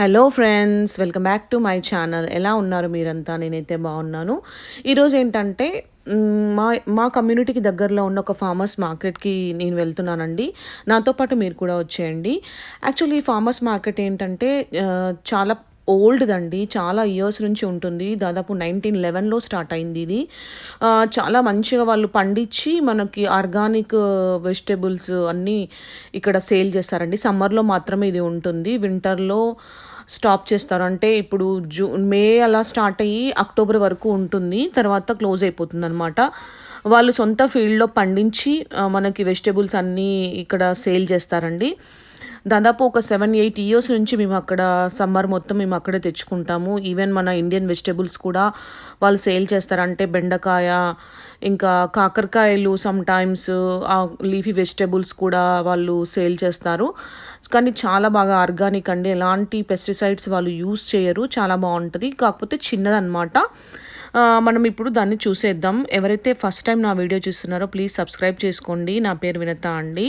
Hello friends, welcome back to my channel. ఎలా ఉన్నారు మీరంతా? నేనైతే బాగున్నాను. ఈరోజు ఏంటంటే మా మా కమ్యూనిటీకి దగ్గరలో ఉన్న ఒక ఫార్మర్స్ మార్కెట్కి నేను వెళ్తున్నానండి. నాతో పాటు మీరు కూడా వచ్చేయండి. యాక్చువల్లీ ఈ ఫార్మర్స్ మార్కెట్ ఏంటంటే చాలా ఓల్డ్‌దండి. చాలా ఇయర్స్ నుంచి ఉంటుంది. దాదాపు 1911లో స్టార్ట్ అయింది ఇది. చాలా మంచిగా వాళ్ళు పండించి మనకి ఆర్గానిక్ వెజిటబుల్స్ అన్నీ ఇక్కడ సేల్ చేస్తారండి. సమ్మర్‌లో మాత్రమే ఇది ఉంటుంది. వింటర్‌లో స్టాప్ చేస్తారు. అంటే ఇప్పుడు మే అలా స్టార్ట్ అయ్యి అక్టోబర్ వరకు ఉంటుంది. తర్వాత క్లోజ్ అయిపోతుందనమాట. వాళ్ళు సొంత ఫీల్డ్‌లో పండించి మనకి వెజిటబుల్స్ అన్నీ ఇక్కడ సేల్ చేస్తారండి. దాదాపు ఒక 7, 8 ఇయర్స్ నుంచి మేము అక్కడ సమ్మర్ మొత్తం మేము అక్కడే తెచ్చుకుంటాము. ఈవెన్ మన ఇండియన్ వెజిటబుల్స్ కూడా వాళ్ళు సేల్ చేస్తారు. అంటే బెండకాయ, ఇంకా కాకరకాయలు, సమ్‌టైమ్స్ లీఫీ వెజిటబుల్స్ కూడా వాళ్ళు సేల్ చేస్తారు. కానీ చాలా బాగా ఆర్గానిక్ అండి. ఎలాంటి పెస్టిసైడ్స్ వాళ్ళు యూజ్ చేయరు. చాలా బావుంటది. కాకపోతే చిన్నదనమాట. మనం ఇప్పుడు దాన్ని చూసేద్దాం. ఎవరైతే ఫస్ట్ టైం నా వీడియో చూస్తున్నారో ప్లీజ్ సబ్స్క్రైబ్ చేసుకోండి. నా పేరు వినత అండి.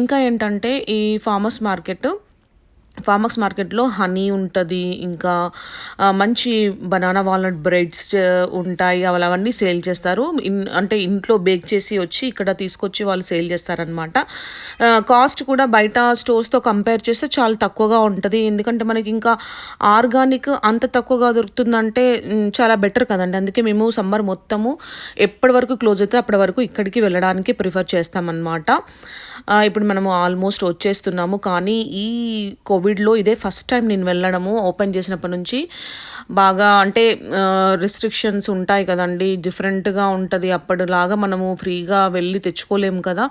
ఇంకా ఏంటంటే ఈ ఫార్మర్స్ మార్కెట్‌లో హనీ ఉంటది. ఇంకా మంచి బనానా వాల్‌నట్ బ్రెడ్స్ ఉంటాయి. అవన్నీ సేల్ చేస్తారు. అంటే ఇంట్లో బేక్ చేసి వచ్చి ఇక్కడ తీసుకొచ్చి వాళ్ళు సేల్ చేస్తారనమాట. కాస్ట్ కూడా బయట స్టోర్స్‌తో కంపేర్ చేస్తే చాలా తక్కువగా ఉంటది. ఎందుకంటే మనకి ఇంకా ఆర్గానిక్ అంత తక్కువగా దొరుకుతుందంటే చాలా బెటర్ కదండీ. అందుకే మేము సమ్మర్ మొత్తము ఎప్పటి వరకు క్లోజ్ అయితే అప్పటి వరకు ఇక్కడికి వెళ్ళడానికి ప్రిఫర్ చేస్తామన్నమాట. ఇప్పుడు మనము ఆల్మోస్ట్ వచ్చేస్తున్నాము. కానీ ఈ కోవిడ్‌లో ఇదే ఫస్ట్ టైం నేను వెళ్ళడము. ఓపెన్ చేసినప్పటి నుంచి బాగా అంటే రిస్ట్రిక్షన్స్ ఉంటాయి కదండీ. డిఫరెంట్‌గా ఉంటది. అప్పటిలాగా మనము ఫ్రీగా వెళ్ళి తెచ్చుకోలేము కదా.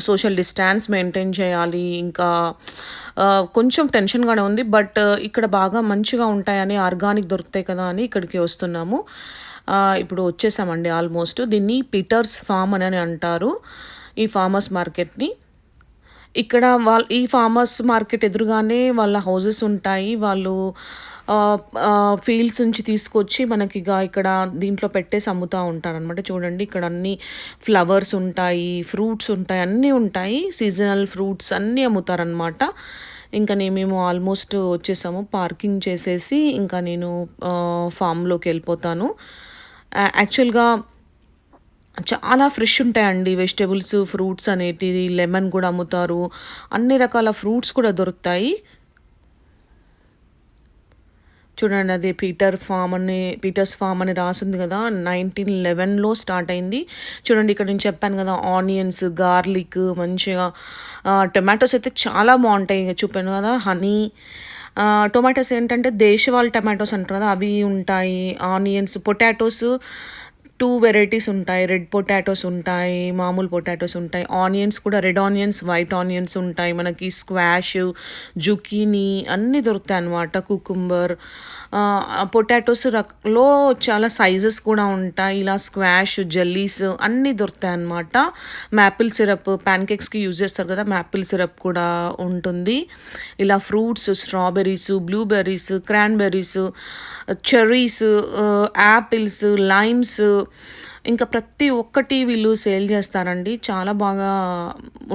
సోషల్ డిస్టాన్స్ మెయింటైన్ చేయాలి. ఇంకా కొంచెం టెన్షన్‌గానే ఉంది. బట్ ఇక్కడ బాగా మంచిగా ఉంటాయని, ఆర్గానిక్ దొరుకుతాయి కదా అని ఇక్కడికి వస్తున్నాము. ఇప్పుడు వచ్చేసామండి ఆల్మోస్ట్. దీన్ని పీటర్స్ ఫార్మ్ అని అంటారు ఈ ఫార్మర్స్ మార్కెట్‌ని. ఇక్కడ ఈ ఫార్మర్స్ మార్కెట్ ఎదురుగానే వాళ్ళ హౌసెస్ ఉంటాయి. వాళ్ళు ఫీల్డ్స్ నుంచి తీసుకొచ్చి మనకిగ ఇక్కడ దీంట్లో పెట్టేసి అమ్ముతా ఉంటారనమాట. చూడండి ఇక్కడ అన్నీ ఫ్లవర్స్ ఉంటాయి, ఫ్రూట్స్ ఉంటాయి, అన్నీ ఉంటాయి. సీజనల్ ఫ్రూట్స్ అన్నీ అమ్ముతారనమాట. ఇంకా మేము ఆల్మోస్ట్ వచ్చేసాము. పార్కింగ్ చేసేసి ఇంకా నేను ఫామ్‌లోకి వెళ్ళిపోతాను. యాక్చువల్‌గా చాలా ఫ్రెష్ ఉంటాయండి వెజిటబుల్స్, ఫ్రూట్స్ అనేటిది. లెమన్ కూడా అమ్ముతారు. అన్ని రకాల ఫ్రూట్స్ కూడా దొరుకుతాయి. చూడండి అది పీటర్స్ ఫార్మ్ అని రాసుంది కదా. 1911లో స్టార్ట్ అయింది. చూడండి ఇక్కడ నేను చెప్పాను కదా, ఆనియన్స్, గార్లిక్, మంచిగా టొమాటోస్ అయితే చాలా బాగుంటాయి. చూపాను కదా, హనీ. టొమాటోస్ ఏంటంటే దేశవాళీ టొమాటోస్ అంటారు కదా, అవి ఉంటాయి. ఆనియన్స్, పొటాటోస్ 2 వెరైటీస్ ఉంటాయి. రెడ్ పొటాటోస్ ఉంటాయి, మామూలు పొటాటోస్ ఉంటాయి. ఆనియన్స్ కూడా రెడ్ ఆనియన్స్, వైట్ ఆనియన్స్ ఉంటాయి. మనకి స్క్వాష్, జుకీనీ అన్నీ దొరుకుతాయి అన్నమాట. కుకుంబర్, పొటాటోస్ లో చాలా సైజెస్ కూడా ఉంటాయి. ఇలా స్క్వాష్, జెల్లీస్ అన్నీ దొరుకుతాయి అన్నమాట. మ్యాపిల్ సిరప్ ప్యాన్కేక్స్కి యూజ్ చేస్తారు కదా, మ్యాపిల్ సిరప్ కూడా ఉంటుంది. ఇలా fruits, strawberries, blueberries, cranberries, cherries, apples, limes, ఇంకా ప్రతి ఒక్కటి వీళ్ళు సేల్ చేస్తారండి. చాలా బాగా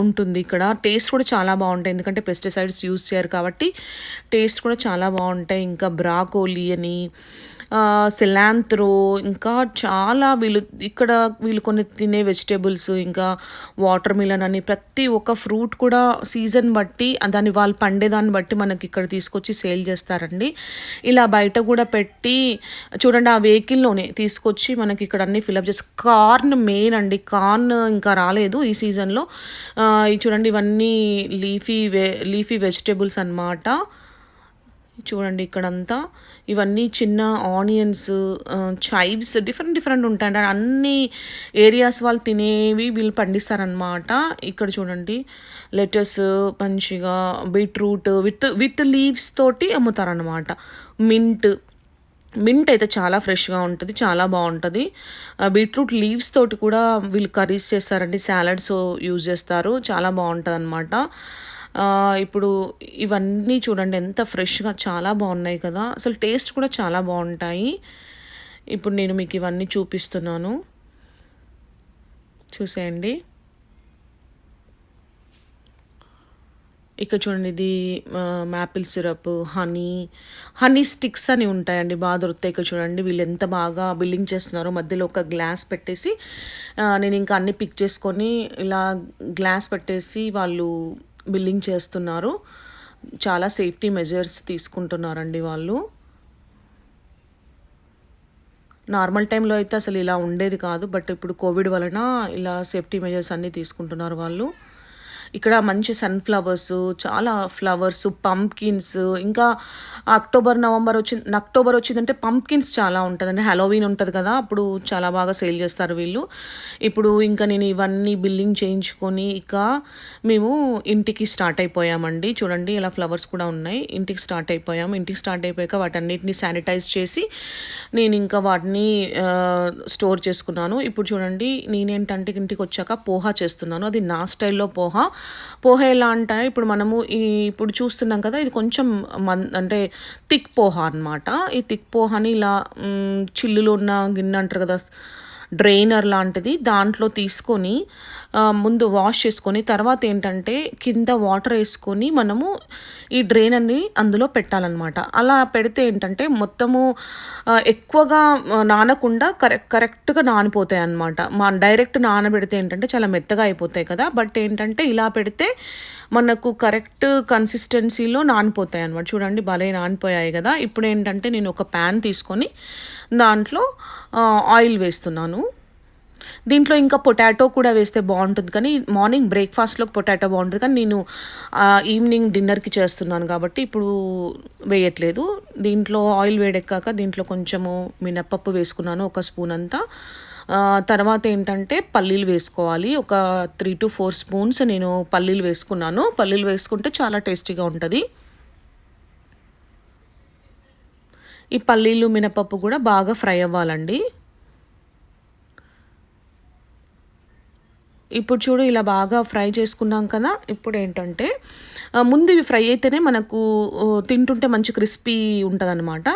ఉంటుంది ఇక్కడ. టేస్ట్ కూడా చాలా బాగుంటాయి. ఎందుకంటే పెస్టిసైడ్స్ యూజ్ చేయరు కాబట్టి టేస్ట్ కూడా చాలా బాగుంటాయి. ఇంకా బ్రాకోలీ అని, సిలాంత్రో, ఇంకా చాలా వీళ్ళు కొన్ని తినే వెజిటేబుల్స్, ఇంకా వాటర్ మిలన్ అని ప్రతి ఒక్క ఫ్రూట్ కూడా సీజన్ బట్టి దాన్ని వాళ్ళు పండేదాన్ని బట్టి మనకి ఇక్కడ తీసుకొచ్చి సేల్ చేస్తారండి. ఇలా బయట కూడా పెట్టి చూడండి, ఆ వెహికల్లోనే తీసుకొచ్చి మనకి ఇక్కడ అన్ని ఫిల్అప్ చేసి. కార్న్ మెయిన్ అండి. కార్న్ ఇంకా రాలేదు ఈ సీజన్లో. చూడండి ఇవన్నీ లీఫీ వెజిటేబుల్స్ అన్నమాట. చూడండి ఇక్కడంతా ఇవన్నీ చిన్న ఆనియన్స్, చైవ్స్, డిఫరెంట్ ఉంటాయండి. అన్ని ఏరియాస్ వాళ్ళు తినేవి వీళ్ళు పండిస్తారనమాట. ఇక్కడ చూడండి లెటస్, మంచిగా బీట్రూట్ విత్ లీవ్స్ తోటి అమ్ముతారనమాట. మింట్ అయితే చాలా ఫ్రెష్గా ఉంటుంది, చాలా బాగుంటుంది. బీట్రూట్ లీవ్స్ తోటి కూడా వీళ్ళు కర్రీస్ చేస్తారండి. సాలడ్స్ యూజ్ చేస్తారు. చాలా బాగుంటుంది అనమాట. ఇప్పుడు ఇవన్నీ చూడండి ఎంత ఫ్రెష్గా, చాలా బాగున్నాయి కదా. అసలు టేస్ట్ కూడా చాలా బాగుంటాయి. ఇప్పుడు నేను మీకు ఇవన్నీ చూపిస్తున్నాను, చూసేయండి. ఇక్కడ చూడండి ఇది మాపిల్ సిరప్, హనీ స్టిక్స్ అని ఉంటాయండి. బాగా దొరుకుతాయి. ఇక్కడ చూడండి వీళ్ళు ఎంత బాగా బిల్లింగ్ చేస్తున్నారో. మధ్యలో ఒక గ్లాస్ పెట్టేసి నేను ఇంకా అన్నీ పిక్ చేసుకొని ఇలా గ్లాస్ పెట్టేసి వాళ్ళు బిల్లింగ్ చేస్తున్నారు. చాలా సేఫ్టీ మెజర్స్ తీసుకుంటున్నారండి వాళ్ళు. నార్మల్ టైంలో అయితే అసలు ఇలా ఉండేది కాదు. బట్ ఇప్పుడు కోవిడ్ వలన ఇలా సేఫ్టీ మెజర్స్ అన్నీ తీసుకుంటున్నారు వాళ్ళు. ఇక్కడ మంచి సన్‌ఫ్లవర్సు, చాలా ఫ్లవర్సు, పంప్కిన్స్, ఇంకా అక్టోబర్ వచ్చిందంటే పంప్కిన్స్ చాలా ఉంటదండి. హాలోవీన్ ఉంటది కదా! అప్పుడు చాలా బాగా సేల్ చేస్తారు వీళ్ళు. ఇప్పుడు ఇంకా నేను ఇవన్నీ బిల్లింగ్ చేయించుకొని ఇక మేము ఇంటికి స్టార్ట్ అయిపోయామండి. చూడండి ఇలా ఫ్లవర్స్ కూడా ఉన్నాయి. ఇంటికి స్టార్ట్ అయిపోయాము. ఇంటికి స్టార్ట్ అయిపోయాక వాటన్నిటిని శానిటైజ్ చేసి నేను ఇంకా వాటిని స్టోర్ చేసుకున్నాను. ఇప్పుడు చూడండి నేనేంటంటే ఇంటికొచ్చాక పోహా చేస్తున్నాను. అది నా స్టైల్‌లో పోహా. పోహ ఎలా అంటే ఇప్పుడు మనము ఇప్పుడు చూస్తున్నాం కదా! ఇది కొంచెం అంటే థిక్ పోహ అనమాట. ఈ థిక్ పోహని ఇలా చిల్లులో ఉన్న గిన్నె అంటారు కదా! డ్రైనర్ లాంటిది దాంట్లో తీసుకొని ముందు వాష్ చేసుకొని తర్వాత ఏంటంటే కింద వాటర్ వేసుకొని మనము ఈ డ్రైనర్ని అందులో పెట్టాలన్నమాట. అలా పెడితే ఏంటంటే మొత్తము ఎక్కువగా నానకుండా కరెక్ట్‌గా నానిపోతాయి అన్నమాట. డైరెక్ట్ నానబెడితే ఏంటంటే చాలా మెత్తగా అయిపోతాయి కదా! బట్ ఏంటంటే ఇలా పెడితే మనకు కరెక్ట్ కన్సిస్టెన్సీలో నానిపోతాయి అన్నమాట. చూడండి భలే నానిపోయాయి కదా! ఇప్పుడు ఏంటంటే నేను ఒక ప్యాన్ తీసుకొని దాంట్లో ఆయిల్ వేస్తున్నాను. దీంట్లో ఇంకా పొటాటో కూడా వేస్తే బాగుంటుంది, కానీ మార్నింగ్ బ్రేక్ఫాస్ట్లోకి పొటాటో బాగుంటుంది, కానీ నేను ఈవినింగ్ డిన్నర్కి చేస్తున్నాను కాబట్టి ఇప్పుడు వేయట్లేదు. దీంట్లో ఆయిల్ వేడెక్కాక దీంట్లో కొంచెము మినప్పప్పు వేసుకున్నాను, ఒక స్పూన్ అంతా. తర్వాత ఏంటంటే పల్లీలు వేసుకోవాలి. ఒక 3-4 స్పూన్స్ నేను పల్లీలు వేసుకున్నాను. పల్లీలు వేసుకుంటే చాలా టేస్టీగా ఉంటుంది. ఈ పల్లీలు మినపప్పు కూడా బాగా ఫ్రై అవ్వాలండి. ఇప్పుడు చూడు ఇలా బాగా ఫ్రై చేసుకున్నాం కదా! ఇప్పుడు ఏంటంటే ముందు ఇవి ఫ్రై అయితేనే మనకు తింటుంటే మంచి క్రిస్పీ ఉంటదనమాట.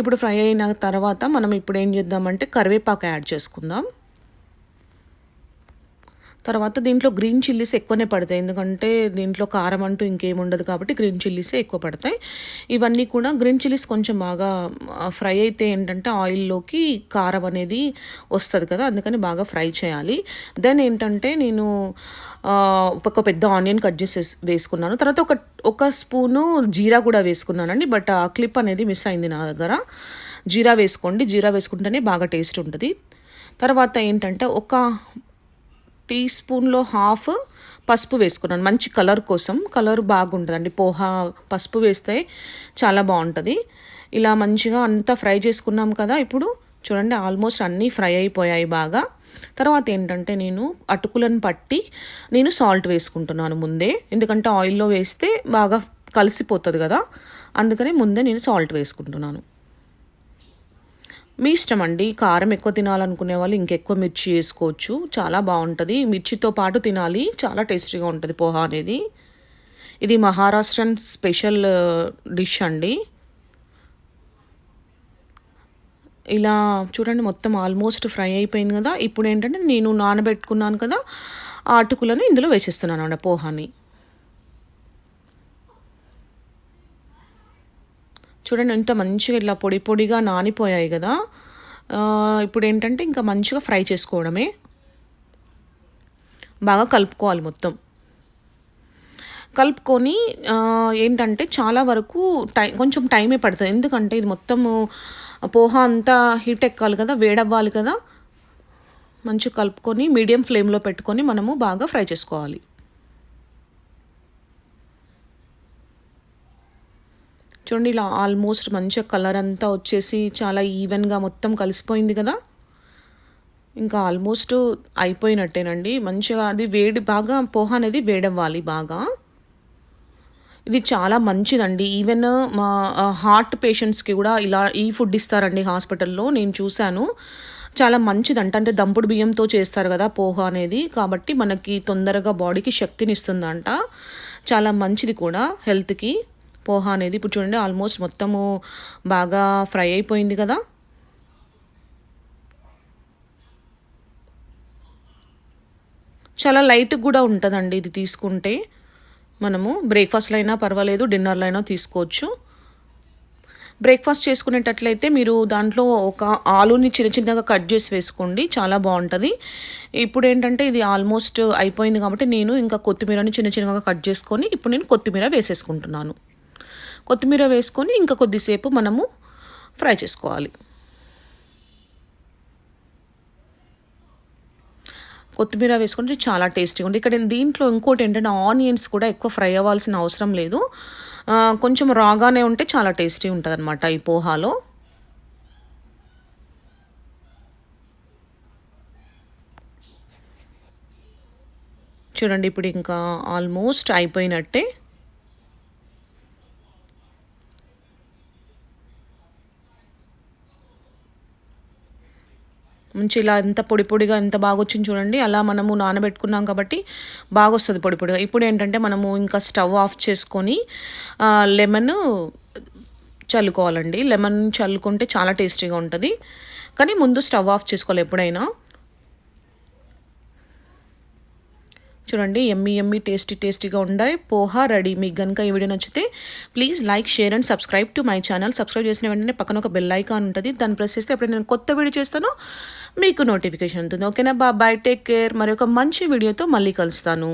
ఇప్పుడు ఫ్రై అయిన తర్వాత మనం ఇప్పుడు ఏం చేద్దామంటే కరివేపాకు యాడ్ చేసుకుందాం. తర్వాత దీంట్లో గ్రీన్ చిల్లీస్ ఎక్కువనే పడతాయి, ఎందుకంటే దీంట్లో కారం అంటూ ఇంకేముండదు కాబట్టి గ్రీన్ చిల్లీసే ఎక్కువ పడతాయి. ఇవన్నీ కూడా గ్రీన్ చిల్లీస్ కొంచెం బాగా ఫ్రై అయితే ఏంటంటే ఆయిల్లోకి కారం అనేది వస్తుంది కదా, అందుకని బాగా ఫ్రై చేయాలి. దెన్ ఏంటంటే నేను ఒక పెద్ద ఆనియన్ కట్ చేసి వేసుకున్నాను. తర్వాత ఒక స్పూను జీరా కూడా వేసుకున్నానండి, బట్ ఆ క్లిప్ అనేది మిస్ అయింది నా దగ్గర. జీరా వేసుకోండి, జీరా వేసుకుంటేనే బాగా టేస్ట్ ఉంటుంది. తర్వాత ఏంటంటే ఒక టీ స్పూన్లో హాఫ్ పసుపు వేసుకున్నాను, మంచి కలర్ కోసం. కలర్ బాగుంటుందండి పోహా, పసుపు వేస్తే చాలా బాగుంటుంది. ఇలా మంచిగా అంతా ఫ్రై చేసుకున్నాం కదా. ఇప్పుడు చూడండి ఆల్మోస్ట్ అన్నీ ఫ్రై అయిపోయాయి బాగా. తర్వాత ఏంటంటే నేను అటుకులను పట్టి నేను సాల్ట్ వేసుకుంటున్నాను ముందే, ఎందుకంటే ఆయిల్లో వేస్తే బాగా కలిసిపోతుంది కదా, అందుకని ముందే నేను సాల్ట్ వేసుకుంటున్నాను. మీ ఇష్టం అండి, కారం ఎక్కువ తినాలనుకునే వాళ్ళు ఇంకెక్కువ మిర్చి వేసుకోవచ్చు, చాలా బాగుంటుంది. మిర్చితో పాటు తినాలి, చాలా టేస్టీగా ఉంటుంది పోహా అనేది. ఇది మహారాష్ట్రన్ స్పెషల్ డిష్ అండి. ఇలా చూడండి మొత్తం ఆల్మోస్ట్ ఫ్రై అయిపోయింది కదా. ఇప్పుడు ఏంటంటే నేను నానబెట్టుకున్నాను కదా ఆ అటుకులను ఇందులో వేసేస్తున్నాను అన్నమాట పోహాని. చూడండి ఎంత మంచిగా ఇట్లా పొడి పొడిగా నానిపోయాయి కదా. ఇప్పుడు ఏంటంటే ఇంకా మంచిగా ఫ్రై చేసుకోవడమే, బాగా కలుపుకోవాలి మొత్తం. కలుపుకొని ఏంటంటే చాలా వరకు కొంచెం టైమే పడుతుంది, ఎందుకంటే ఇది మొత్తము పోహా అంతా హీట్ ఎక్కాలి కదా, వేడవ్వాలి కదా. మంచిగా కలుపుకొని మీడియం ఫ్లేమ్లో పెట్టుకొని మనము బాగా ఫ్రై చేసుకోవాలి. చూడండి ఇలా ఆల్మోస్ట్ మంచిగా కలర్ అంతా వచ్చేసి చాలా ఈవెన్గా మొత్తం కలిసిపోయింది కదా. ఇంకా ఆల్మోస్ట్ అయిపోయినట్టేనండి. మంచిగా అది బాగా పోహా అనేది వేడవ్వాలి బాగా. ఇది చాలా మంచిదండి. ఈవెన్ మా హార్ట్ పేషెంట్స్కి కూడా ఇలా ఈ ఫుడ్ ఇస్తారండి హాస్పిటల్లో, నేను చూశాను. చాలా మంచిదంట, అంటే దంపుడు బియ్యంతో చేస్తారు కదా పోహా అనేది, కాబట్టి మనకి తొందరగా బాడీకి శక్తిని ఇస్తుందంట. చాలా మంచిది కూడా హెల్త్కి పోహా అనేది. ఇప్పుడు చూడండి ఆల్మోస్ట్ మొత్తము బాగా ఫ్రై అయిపోయింది కదా. చాలా లైట్గా కూడా ఉంటుందండి ఇది తీసుకుంటే. మనము బ్రేక్ఫాస్ట్లో అయినా పర్వాలేదు, డిన్నర్లో అయినా తీసుకోవచ్చు. బ్రేక్ఫాస్ట్ చేసుకునేటట్లయితే మీరు దాంట్లో ఒక ఆలూని చిన్న చిన్నగా కట్ చేసి వేసుకోండి, చాలా బాగుంటుంది. ఇప్పుడు ఏంటంటే ఇది ఆల్మోస్ట్ అయిపోయింది కాబట్టి నేను ఇంకా కొత్తిమీరని చిన్న చిన్నగా కట్ చేసుకొని ఇప్పుడు నేను కొత్తిమీర వేసేసుకుంటున్నాను. కొత్తిమీర వేసుకొని ఇంకా కొద్దిసేపు మనము ఫ్రై చేసుకోవాలి. కొత్తిమీర వేసుకుంటే చాలా టేస్టీగా ఉంటుంది. ఇక్కడ దీంట్లో ఇంకోటి ఏంటంటే ఆనియన్స్ కూడా ఎక్కువ ఫ్రై అవ్వాల్సిన అవసరం లేదు. కొంచెం రాగానే ఉంటే చాలా టేస్టీ ఉంటుందన్నమాట ఈ పోహాలో. చూడండి ఇప్పుడు ఇంకా ఆల్మోస్ట్ అయిపోయినట్టే. మంచి ఇలా ఎంత పొడి పొడిగా ఎంత బాగా వచ్చింది చూడండి. అలా మనము నానబెట్టుకున్నాం కాబట్టి బాగా వస్తుంది పొడి పొడిగా. ఇప్పుడు ఏంటంటే మనము ఇంకా స్టవ్ ఆఫ్ చేసుకొని లెమన్ చల్లుకోవాలండి. లెమన్ చల్లుకుంటే చాలా టేస్టీగా ఉంటుంది. కానీ ముందు స్టవ్ ఆఫ్ చేసుకోవాలి ఎప్పుడైనా. చూడండి ఎమ్మి ఎమ్మి టేస్టీగా ఉండాయి పోహా రెడీ. మీకు కనుక ఈ వీడియో నచ్చితే please like, share and subscribe to my channel. Subscribe చేసిన వెంటనే పక్కన ఒక బెల్ ఐకాన్ ఉంటుంది, దాన్ని ప్రెస్ చేస్తే ఎప్పుడు నేను కొత్త వీడియో చేస్తానో మీకు నోటిఫికేషన్ ఉంటుంది. ఓకేనా, బాయ్, టేక్ కేర్. మరి ఒక మంచి వీడియోతో మళ్ళీ కలుస్తాను.